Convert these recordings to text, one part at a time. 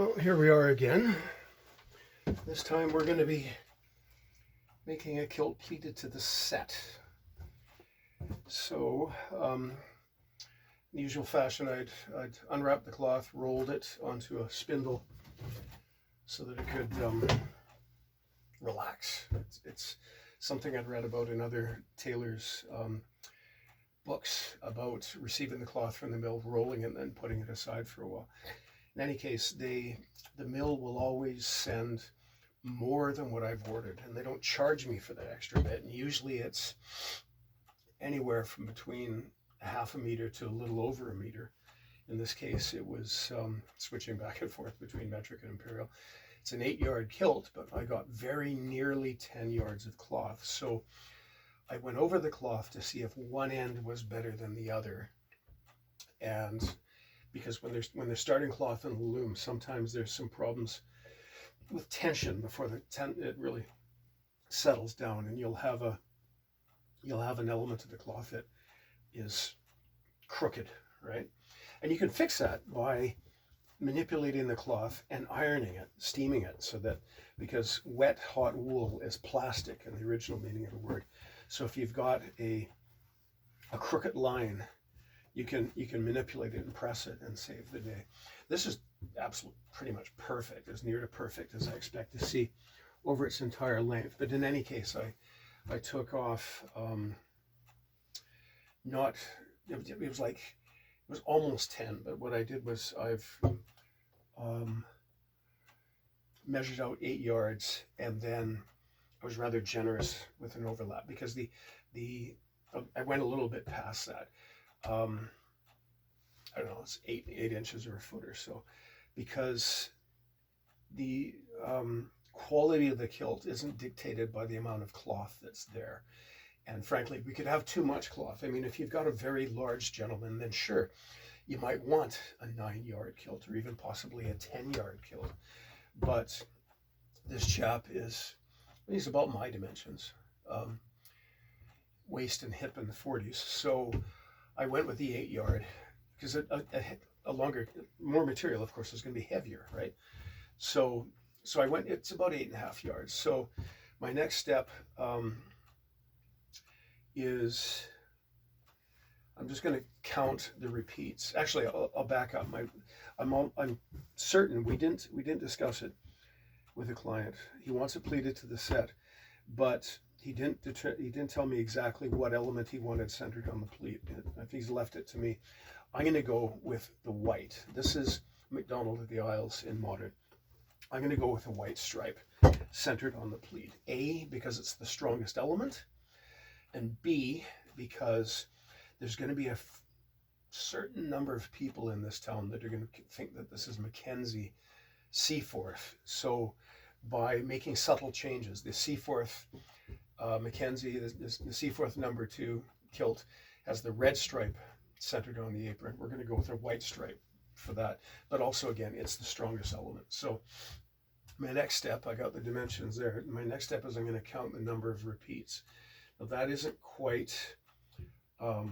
Well, here we are again. This time we're going to be making a kilt pleated to the sett. So, in the usual fashion, I'd unwrap the cloth, rolled it onto a spindle so that it could relax. It's something I'd read about in other tailors' books about receiving the cloth from the mill, rolling it, and then putting it aside for a while. In any case, the mill will always send more than what I've ordered, and they don't charge me for that extra bit. And usually it's anywhere from between half a meter to a little over a meter. In this case, it was switching back and forth between metric and imperial. It's an 8-yard kilt, but I got very nearly 10 yards of cloth. So I went over the cloth to see if one end was better than the other. And because when they're starting cloth in the loom, sometimes there's some problems with tension before it really settles down, and you'll have an element of the cloth that is crooked, right? And you can fix that by manipulating the cloth and ironing it, steaming it, so that, because wet hot wool is plastic in the original meaning of the word. So if you've got a crooked line, you can manipulate it and press it and save the day. This is absolutely pretty much perfect, as near to perfect as I expect to see over its entire length. But in any case, I took off it was almost 10, but what I did was I've measured out 8 yards, and then I was rather generous with an overlap because I went a little bit past that. I don't know, it's 8 inches or a foot or so, because the quality of the kilt isn't dictated by the amount of cloth that's there. And frankly, we could have too much cloth. I mean, if you've got a very large gentleman, then sure, you might want a 9-yard kilt or even possibly a 10-yard kilt. But this chap he's about my dimensions, waist and hip in the 40s. So I went with the 8-yard because a longer, more material, of course, is going to be heavier, right? So I went, it's about 8.5 yards. So my next step is I'm just going to count the repeats. Actually, I'll back up. I'm certain we didn't discuss it with the client. He wants it pleated to the sett, but he didn't tell me exactly what element he wanted centered on the pleat. I think he's left it to me. I'm going to go with the white. This is MacDonald of the Isles in modern. I'm going to go with a white stripe centered on the pleat. A, because it's the strongest element, and B, because there's going to be a certain number of people in this town that are going to think that this is Mackenzie Seaforth. So by making subtle changes, the Seaforth Mackenzie, the Seaforth number 2 kilt has the red stripe centered on the apron. We're going to go with a white stripe for that, but also, again, it's the strongest element. So my next step, I got the dimensions there. My next step is I'm going to count the number of repeats. Now that isn't quite a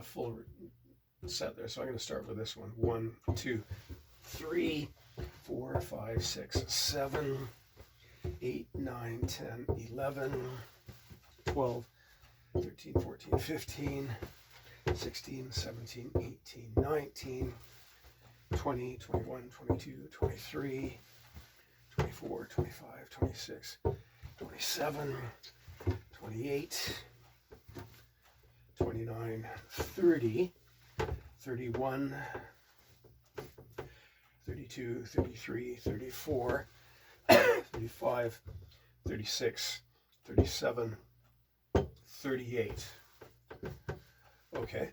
full set there, so I'm going to start with this one. 1, 2, 3, 4, 5, 6, 7, 8, 9, 10, 11, 12, 13, 14, 15, 16, 17, 18, 19, 20, 21, 22, 23, 24, 25, 26, 27, 28, 29, 30, 31, 32, 33, 34, 35, 36, 37, 38. Okay.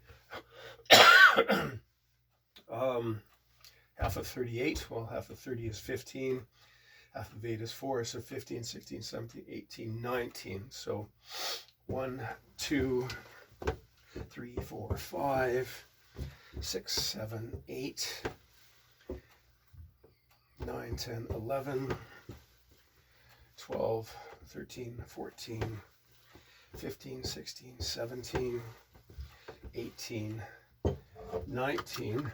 Half of 38, well, half of 30 is 15. Half of 8 is 4, so 15, 16, 17, 18, 19. So 1, 2, 3, 4, 5, 6, 7, 8, 9, 10, 11, 12, 13, 14, 15, 16, 17, 18, 19,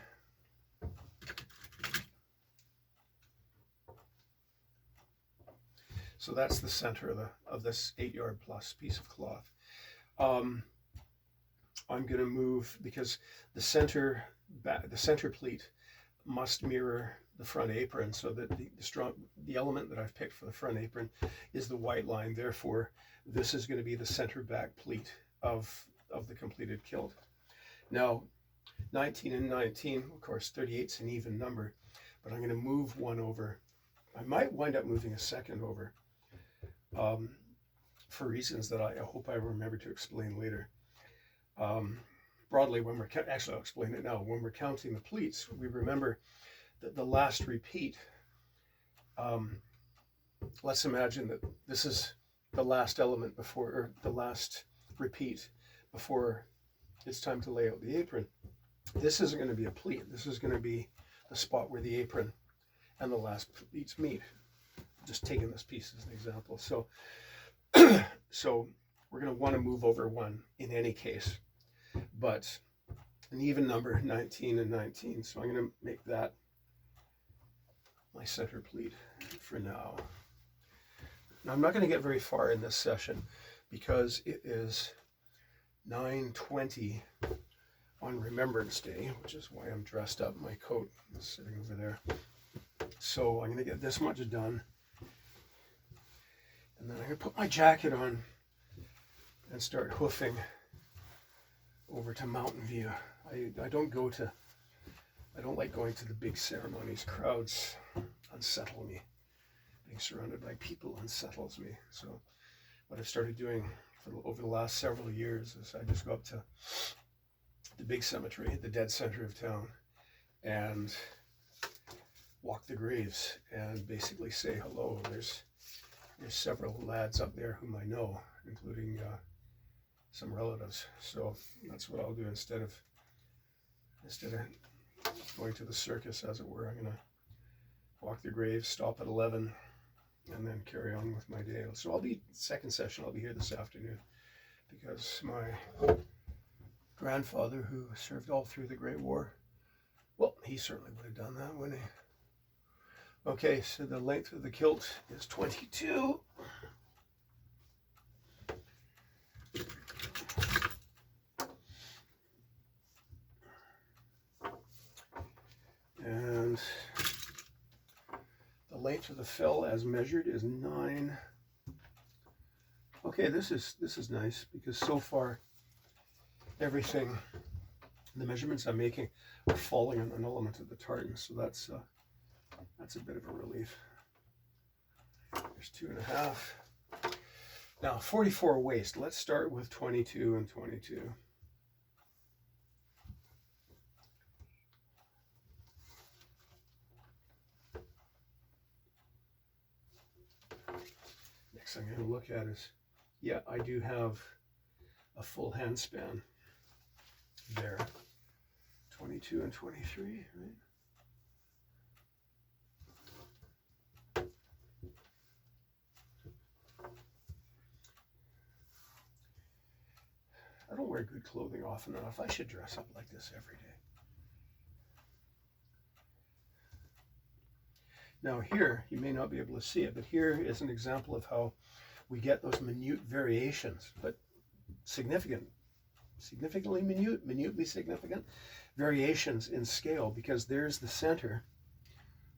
So that's the center of this 8-yard plus piece of cloth. I'm going to move, because the center pleat must mirror the front apron, so that the element that I've picked for the front apron is the white line. Therefore, this is going to be the center back pleat of the completed kilt. Now, 19 and 19, of course, 38's an even number, but I'm going to move one over. I might wind up moving a second over, for reasons that I hope I remember to explain later. Broadly, when we're actually, I'll explain it now. When we're counting the pleats, we remember that the last repeat. Let's imagine that this is the last element before, or the last repeat before it's time to lay out the apron. This isn't going to be a pleat. This is going to be the spot where the apron and the last pleats meet. Just taking this piece as an example. So, so we're going to want to move over one in any case, but an even number, 19 and 19. So I'm going to make that my center pleat for now. Now I'm not going to get very far in this session because it is 9:20 on Remembrance Day, which is why I'm dressed up. My coat is sitting over there. So I'm going to get this much done, and then I'm going to put my jacket on and start hoofing over to Mountain View. I don't like going to the big ceremonies. Crowds unsettle me. Being surrounded by people unsettles me. So what I've started doing over the last several years is I just go up to the big cemetery, the dead center of town, and walk the graves and basically say hello. There's several lads up there whom I know, including some relatives. So that's what I'll do instead of going to the circus, as it were. I'm gonna walk the graves, stop at 11, and then carry on with my day. So second session, I'll be here this afternoon, because my grandfather, who served all through the Great War, well, he certainly would have done that, wouldn't he? Okay, so the length of the kilt is 22. And the length of the fill as measured is 9. Okay, this is nice, because so far everything, the measurements I'm making are falling on an element of the tartan, so that's a bit of a relief. There's 2.5. Now 44 waist. Let's start with 22 and 22. Next thing I'm going to look at is, yeah, I do have a full hand span there. 22 and 23, right? I don't wear good clothing often enough. I should dress up like this every day. Now here, you may not be able to see it, but here is an example of how we get those minute variations, but significantly minutely significant variations in scale, because there's the center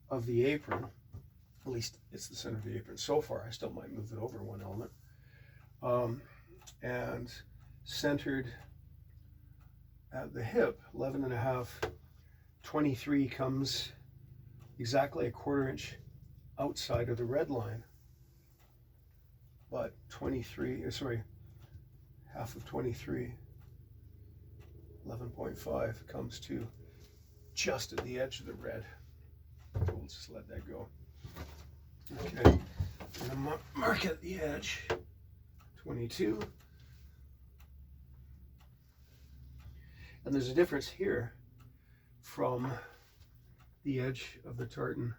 of the apron. At least it's the center of the apron so far. I still might move it over one element. And centered at the hip, 11.5, 23 comes exactly 1/4 inch outside of the red line, but 23, sorry, half of 23, 11.5 comes to just at the edge of the red. So we'll just let that go. Okay, I'm gonna mark at the edge, 22. And there's a difference here from the edge of the tartan.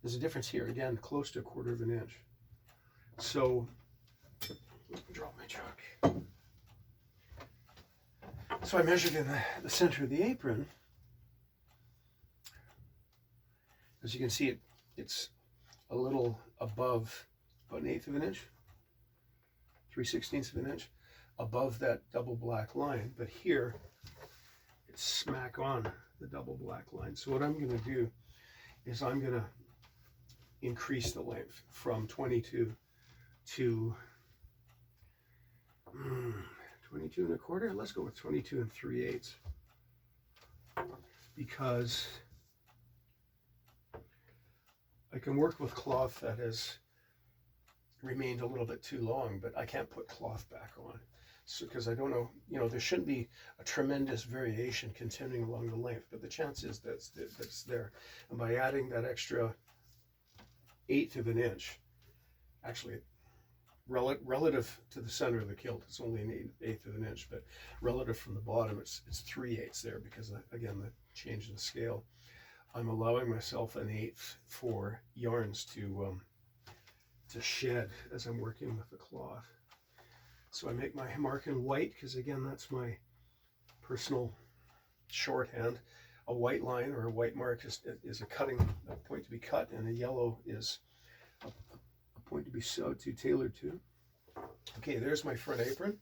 There's a difference here, again, close to 1/4 inch. So, drop my chalk. So I measured in the center of the apron. As you can see, it's a little above, about 1/8 of an inch, 3/16 of an inch above that double black line, but here it's smack on the double black line. So what I'm going to do is I'm going to increase the length from 22 to 22 1/4. Let's go with 22 3/8, because I can work with cloth that has remained a little bit too long, but I can't put cloth back on. So, because I don't know, there shouldn't be a tremendous variation continuing along the length, but the chance is that's there. And by adding that extra 1/8 of an inch, actually, relative to the center of the kilt, it's only an 1/8 of an inch, but relative from the bottom, it's 3/8 there, because again, the change in the scale. I'm allowing myself 1/8 for yarns to shed as I'm working with the cloth. So I make my mark in white, because again, that's my personal shorthand. A white line or a white mark is a point to be cut, and a yellow is a point to be sewed to, tailored to. Okay, there's my front apron.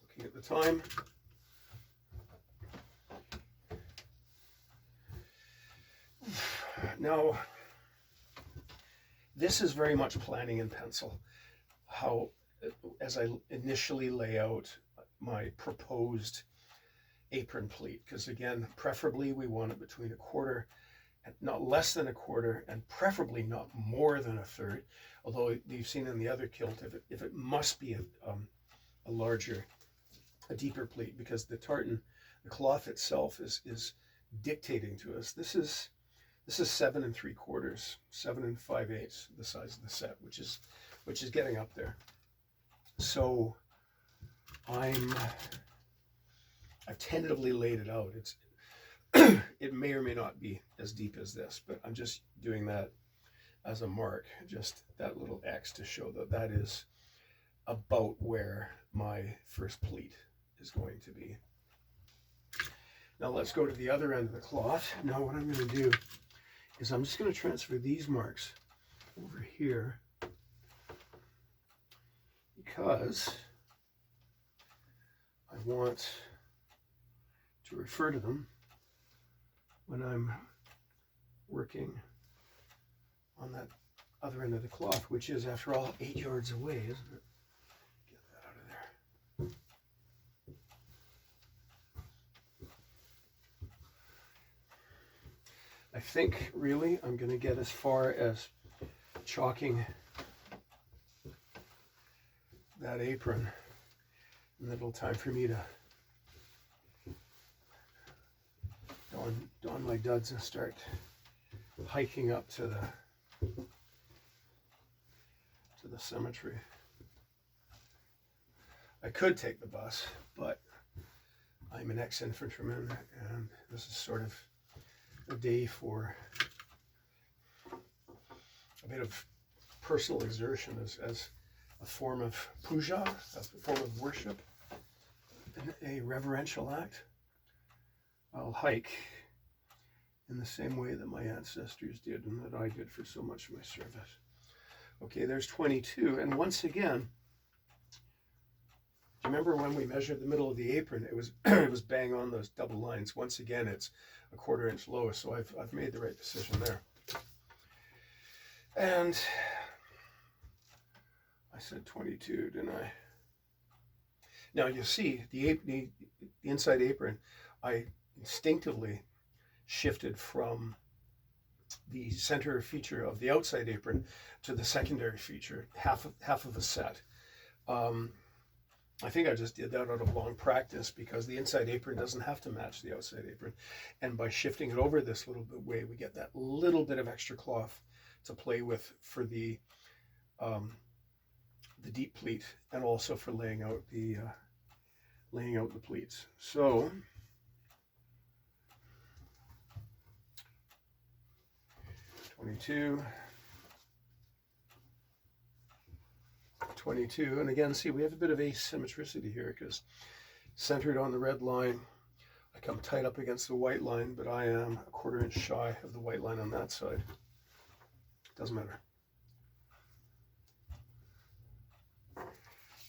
Looking at the time. Now, this is very much planning in pencil. As I initially lay out my proposed apron pleat, because again, preferably we want it between 1/4 and not less than 1/4, and preferably not more than 1/3. Although you've seen in the other kilt, if it must be a larger, a deeper pleat, because the tartan, the cloth itself is dictating to us. This is 7 3/4, 7 5/8, the size of the set, which is getting up there. So I've tentatively laid it out. It may or may not be as deep as this, but I'm just doing that as a mark, just that little X to show that is about where my first pleat is going to be. Now let's go to the other end of the cloth. Now what I'm going to do is I'm just going to transfer these marks over here, because I want to refer to them when I'm working on that other end of the cloth, which is, after all, 8 yards away, isn't it? Get that out of there. I think really I'm going to get as far as chalking that apron, and then it'll time for me to don my duds and start hiking up to the cemetery. I could take the bus, but I'm an ex-infantryman, and this is sort of a day for a bit of personal exertion as a form of puja, as a form of worship, a reverential act. I'll hike in the same way that my ancestors did, and that I did for so much of my service. Okay, there's 22, and once again, do you remember when we measured the middle of the apron? It was it was bang on those double lines. Once again, it's 1/4 inch lower, so I've made the right decision there. And I said 22, didn't I? Now you see the inside apron, I instinctively shifted from the center feature of the outside apron to the secondary feature, half of a set. I think I just did that out of long practice, because the inside apron doesn't have to match the outside apron, and by shifting it over this little bit way, we get that little bit of extra cloth to play with for the deep pleat, and also for laying out the pleats. So Twenty-two, and again, see, we have a bit of asymmetricity here, because centered on the red line, I come tight up against the white line, but I am 1/4 inch shy of the white line on that side. Doesn't matter.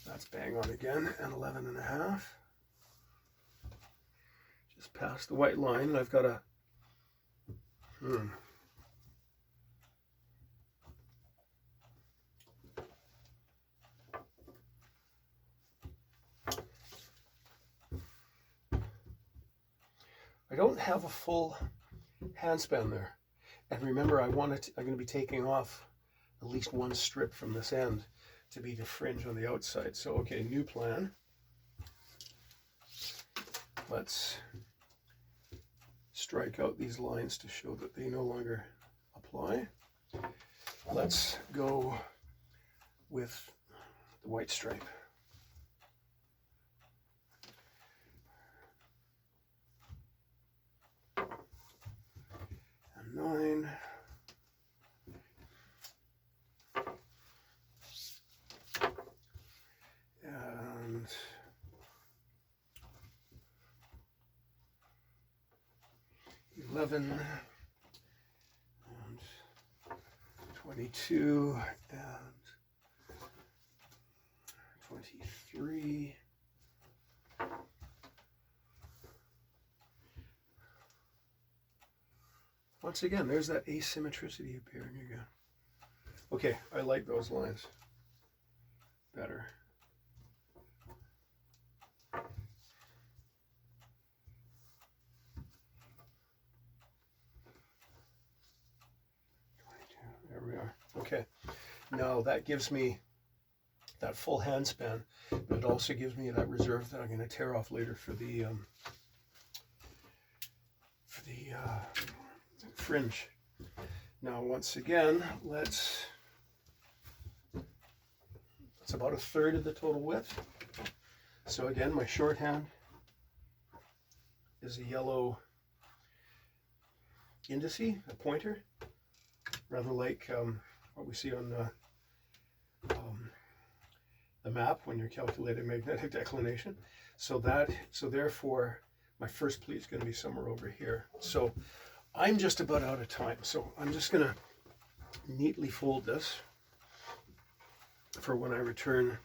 That's bang on again, and 11.5. Just past the white line, and I've got a I don't have a full handspan there. And remember, I'm going to be taking off at least one strip from this end to be the fringe on the outside. So, okay, new plan. Let's strike out these lines to show that they no longer apply. Let's go with the white stripe. And 9. And 11 and 22 and 23. Once again, there's that asymmetricity appearing again. Okay, I like those lines better. There we are. Okay, now that gives me that full hand span, but it also gives me that reserve that I'm going to tear off later for the fringe. Now, once again, that's about 1/3 of the total width. So again, my shorthand is a yellow indice, a pointer, rather like what we see on the map when you're calculating magnetic declination. So therefore, my first pleat is going to be somewhere over here. So I'm just about out of time. So I'm just going to neatly fold this for when I return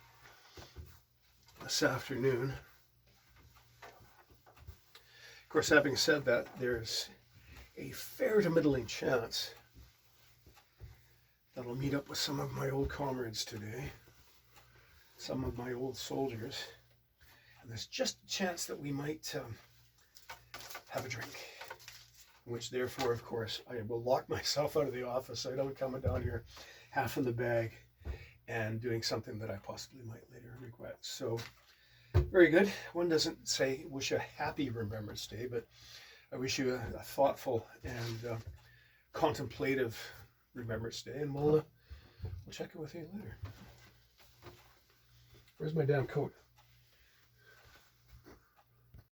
this afternoon. Of course, having said that, there's a fair to middling chance that I'll meet up with some of my old comrades today, some of my old soldiers, and there's just a chance that we might have a drink, which therefore, of course, I will lock myself out of the office so I don't come down here half in the bag and doing something that I possibly might later regret. So, very good. One doesn't say wish a happy Remembrance Day, but I wish you a thoughtful and contemplative Remembrance Day, and we'll check in with you later. Where's my damn coat?